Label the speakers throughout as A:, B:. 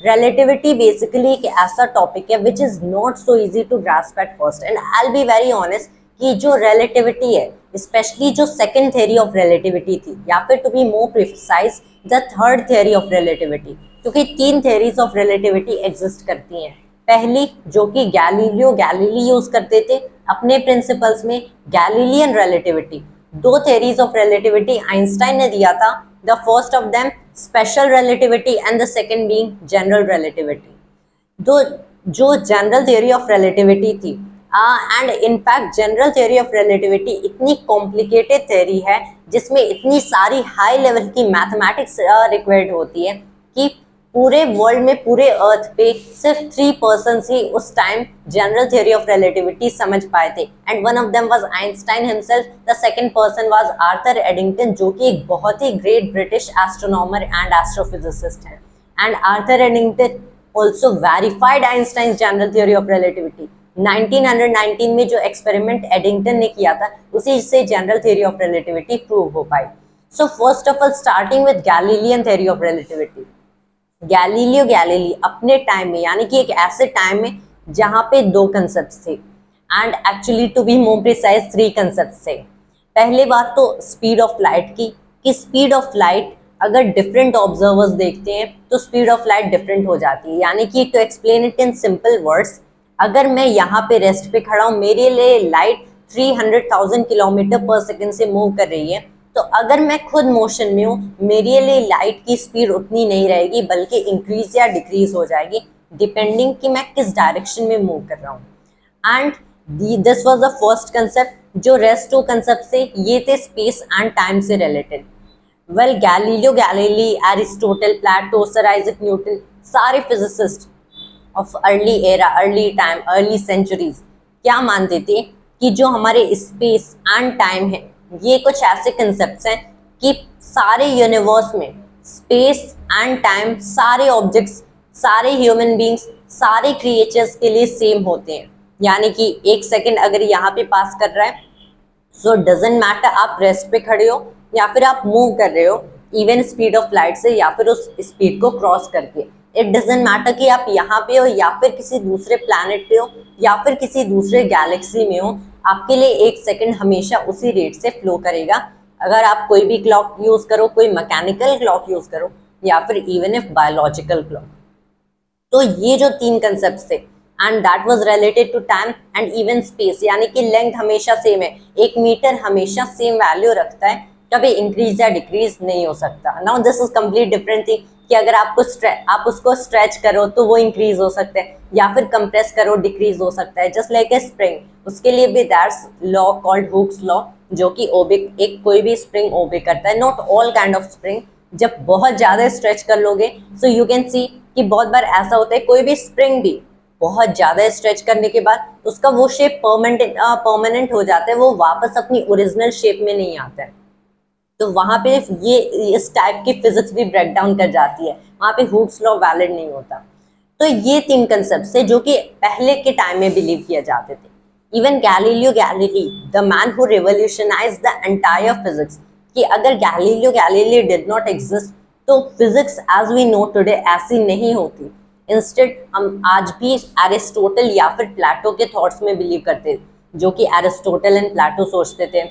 A: Relativity basically एक ऐसा topic है which is not so easy to grasp at first, and I'll be very honest कि जो relativity है, especially जो second theory of relativity थी, या फिर to be more precise the third theory of relativity, क्योंकि तीन theories of relativity exist करती हैं। पहली जो कि गैलीलियो गैलीली यूज करते थे अपने प्रिंसिपल्स में, गैलीलियन रिलेटिविटी। दो theories of relativity आइंस्टाइन ने दिया था, the first of them special relativity and the second being general relativity। दो जो general theory of relativity थी and in fact general theory of relativity इतनी कॉम्प्लिकेटेड theory है जिसमें इतनी सारी हाई लेवल की मैथमेटिक्स रिक्वायर्ड होती है कि पूरे वर्ल्ड में, पूरे अर्थ पे सिर्फ 3 पर्सन्स ही उस time general theory of relativity समझ पाए थे, and one of them was Einstein himself, the second person was Arthur Eddington, जो कि एक बहुत ही great British astronomer and astrophysicist है। And Arthur Eddington also verified Einstein general theory of relativity. 1919 में जो एक्सपेरिमेंट एडिंगटन ने किया था उसी से general theory of relativity prove हो पाई। So first of all starting with Galilean theory of relativity. Galileo Galilei अपने टाइम में, यानी कि एक ऐसे टाइम में जहां पे दो कंसेप्ट थे, and actually to be more precise 3 concept थे। पहले बात तो स्पीड ऑफ लाइट की, कि स्पीड ऑफ लाइट अगर डिफरेंट ऑब्जर्वर्स देखते हैं तो स्पीड ऑफ लाइट डिफरेंट हो जाती है। यानी कि to explain it in simple words, अगर मैं यहाँ पे रेस्ट पे खड़ा हूँ, मेरे लिए लाइट 300,000 किलोमीटर पर सेकेंड से मूव कर रही है, तो अगर मैं खुद मोशन में हूँ, मेरे लिए लाइट की स्पीड उतनी नहीं रहेगी, बल्कि इंक्रीज या डिक्रीज हो जाएगी डिपेंडिंग कि मैं किस डायरेक्शन में मूव कर रहा हूँ। And this was the first concept. जो रेस्ट 2 कंसेप्ट थे ये थे स्पेस एंड टाइम से related. Well Galileo Galilei, Aristotle, Plato, Sir Isaac Newton, सारे physicists of early era, early time, early centuries क्या मानते थे कि जो हमारे स्पेस एंड टाइम है ये कुछ ऐसे कंसेप्ट्स हैं कि सारे यूनिवर्स में स्पेस एंड टाइम, सारे ऑब्जेक्ट्स, सारे ह्यूमन बींग्स, सारे क्रिएचर्स के लिए सेम होते हैं। यानी कि 1 सेकेंड अगर यहाँ पे पास कर रहा है, सो डजंट मैटर आप रेस्ट पे खड़े हो या फिर आप मूव कर रहे हो इवन स्पीड ऑफ लाइट से, या फिर उस स्पीड को क्रॉस करके, इट डजंट मैटर कि आप यहाँ पे हो या फिर किसी दूसरे प्लैनेट पे हो या फिर किसी दूसरे गैलेक्सी में हो, आपके लिए 1 सेकेंड हमेशा उसी रेट से फ्लो करेगा। अगर आप कोई भी क्लॉक यूज करो, कोई मैकेनिकल क्लॉक यूज करो या फिर इवन इफ बायोलॉजिकल क्लॉक। तो ये जो 3 कंसेप्ट थे, and that was related to time and even space, यानी कि लेंथ हमेशा सेम है, 1 मीटर हमेशा सेम वैल्यू रखता है, कभी इंक्रीज या डिक्रीज नहीं हो सकता। Now this is complete different thing कि अगर आप उसको स्ट्रेच करो तो वो इंक्रीज हो सकता है, या फिर कंप्रेस करो डिक्रीज हो सकता है, जस्ट लाइक ए स्प्रिंग। उसके लिए भी that's law called Hooke's law, जो कि ओबे, एक कोई भी स्प्रिंग ओबे करता है, not all kind of spring. जब बहुत ज्यादा स्ट्रेच कर लोगे सो यू कैन सी कि बहुत बार ऐसा होता है कोई भी स्प्रिंग भी बहुत ज्यादा स्ट्रेच करने के बाद उसका वो शेप परमानेंट हो जाता है, वो वापस अपनी ओरिजिनल शेप में नहीं आता है। तो वहां पे ये इस टाइप की फिजिक्स भी ब्रेक डाउन कर जाती है, वहां पे हुक्स लॉ वैलिड नहीं होता। तो ये 3 कंसेप्ट है जो कि पहले के टाइम में बिलीव किए जाते थे। Even Galileo Galilei, the man who revolutionised the entire physics, कि अगर Galileo Galilei did not exist तो physics as we know today ऐसी नहीं होती। इंस्टेड हम आज भी एरिस्टोटल या फिर प्लेटो के थॉट्स में बिलीव करते, जो कि एरिस्टोटल एंड प्लेटो सोचते थे।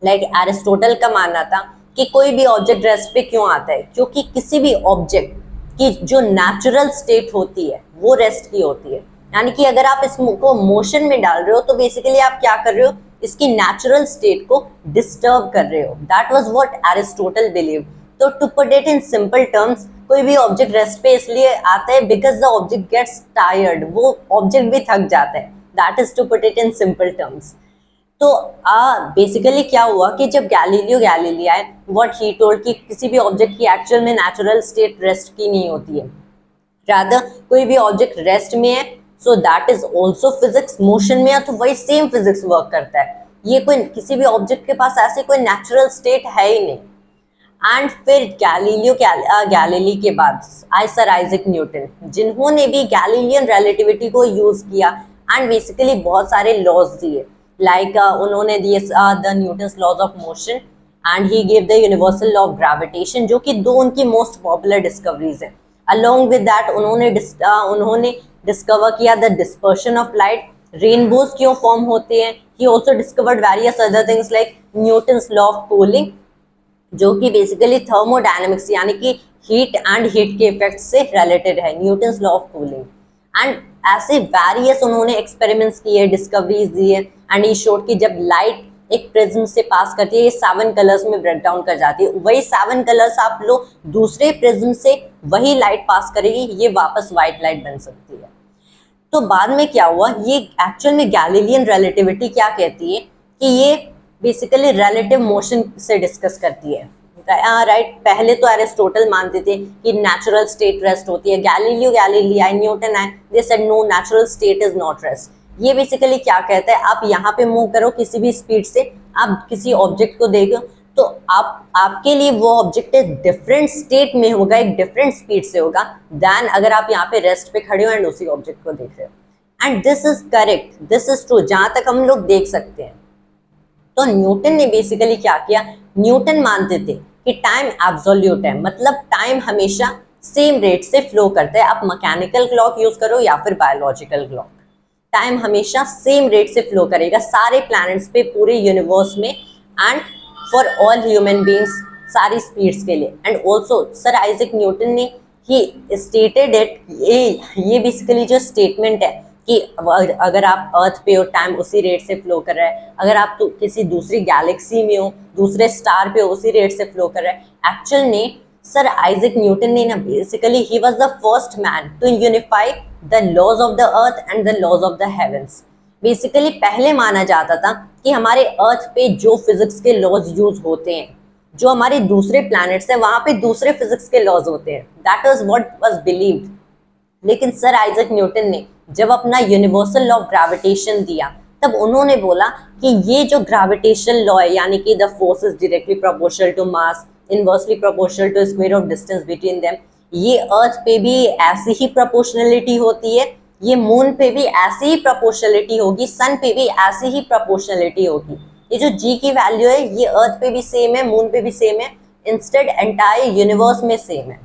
A: लाइक एरिस्टोटल का मानना था कि कोई भी ऑब्जेक्ट रेस्ट पे क्यों आता है, क्योंकि किसी भी ऑब्जेक्ट की जो नेचुरल स्टेट होती है वो रेस्ट की होती है। यानी कि अगर आप इसको मोशन में डाल रहे हो तो बेसिकली आप क्या कर रहे हो, इसकी नेचुरल स्टेट को डिस्टर्ब कर रहे हो। That was what Aristotle believe. तो to put it in simple terms, कोई भी ऑब्जेक्ट रेस्ट पे इसलिए आता है because the object gets tired, वो ऑब्जेक्ट भी थक जाता है। That is to put it in simple terms. तो बेसिकली क्या हुआ कि जब गैलीलियो गैलीली आए, व्हाट ही टोल्ड कि किसी भी ऑब्जेक्ट की एक्चुअल में नेचुरल स्टेट रेस्ट की नहीं होती है, रादर कोई भी ऑब्जेक्ट रेस्ट में है so that is also physics, motion में है तो वही सेम फिजिक्स वर्क करता है। ये कोई किसी भी ऑब्जेक्ट के पास ऐसे कोई नेचुरल स्टेट है ही नहीं। एंड फिर गैलीलियो गैलीली के बाद आए सर आइजैक न्यूटन, जिन्होंने भी गैलीलियन रिलेटिविटी को यूज किया एंड बेसिकली बहुत सारे लॉज दिए। लाइक उन्होंने दिए the Newton's laws of motion and he give the universal law of gravitation, जो कि 2 उनकी मोस्ट पॉपुलर डिस्कवरीज है। अलोंग विद दैट उन्होंने डिस्कवर किया the dispersion of light, rainbows क्यों फॉर्म होते हैं। He also discovered various other things like Newton's law of cooling, जो कि बेसिकली थर्मोडायनेमिक्स यानी कि हीट एंड हीट के इफेक्ट से रिलेटेड है, Newton's law of cooling. And ऐसे वेरियस उन्होंने एक्सपेरिमेंट्स किए, डिस्कवरीज दी है। एंड ही शोड कि जब लाइट एक प्रिज्म से पास करती है, ये 7 कलर्स में ब्रेक डाउन कर जाती है, वही 7 कलर्स आप लो दूसरे प्रिज्म से, वही लाइट पास करेगी, ये वापस व्हाइट लाइट बन सकती है। तो बाद में क्या हुआ, ये एक्चुअल में गैलीलियन रिलेटिविटी क्या कहती है कि ये बेसिकली रिलेटिव मोशन से डिस्कस करती है, राइट। पहले तो एरिस्टोटल मानते थे कि नेचुरल स्टेट रेस्ट होती है, गैलीलियो गैलीलियाई न्यूटन आए, they said no natural state is not rest. ये बेसिकली क्या कहता है, आप यहाँ पे मूव करो किसी भी स्पीड से, आप किसी ऑब्जेक्ट को देखो तो आपके लिए वो ऑब्जेक्ट डिफरेंट स्टेट में होगा, एक डिफरेंट स्पीड से होगा देन अगर आप यहाँ पे रेस्ट पे खड़े हो एंड उसी ऑब्जेक्ट को देख रहे हो। And this is correct, this is true, जहां तक हम लोग देख सकते हैं। तो न्यूटन ने बेसिकली क्या किया, न्यूटन मानते थे कि टाइम एब्सोल्यूट है, मतलब टाइम हमेशा सेम रेट से फ्लो करता है। आप मैकेनिकल क्लॉक यूज करो या फिर बायोलॉजिकल क्लॉक, टाइम हमेशा सेम रेट से फ्लो करेगा सारे प्लैनेट्स पे, पूरे यूनिवर्स में, and for all human beings, सारी स्पीड्स के लिए। And also sir Isaac Newton ने ही स्टेटेड इट, ये बेसिकली जो स्टेटमेंट है कि अगर आप अर्थ पे हो टाइम उसी रेट से फ्लो कर रहा है, अगर आप तो किसी दूसरी गैलेक्सी में हो, दूसरे स्टार पे हो, उसी रेट से फ्लो कर रहा है। एक्चुअल में सर आइजैक न्यूटन ने ना basically he was the first man to unify the laws of the earth and the laws of the heavens. Basically पहले माना जाता था कि हमारे अर्थ पे जो फिजिक्स के लॉज यूज होते हैं, जो हमारे दूसरे प्लैनेट्स हैं वहां पे दूसरे फिजिक्स के लॉज होते हैं, that is what was believed. लेकिन सर आइजैक न्यूटन ने जब अपना यूनिवर्सल लॉ ऑफ ग्रेविटेशन दिया, तब उन्होंने बोला कि ये जो ग्रेविटेशन लॉ है, यानी कि the force is directly proportional to mass, inversely proportional to square of distance between them, ये अर्थ पे भी ऐसी ही प्रोपोर्शनलिटी होती है, ये मून पे भी ऐसी ही प्रोपोर्शनलिटी होगी, सन पे भी ऐसी ही प्रोपोर्शनलिटी होगी। ये जो जी की वैल्यू है ये अर्थ पे भी सेम है, मून पे भी सेम है, इंस्टेड एंटायर यूनिवर्स में सेम है।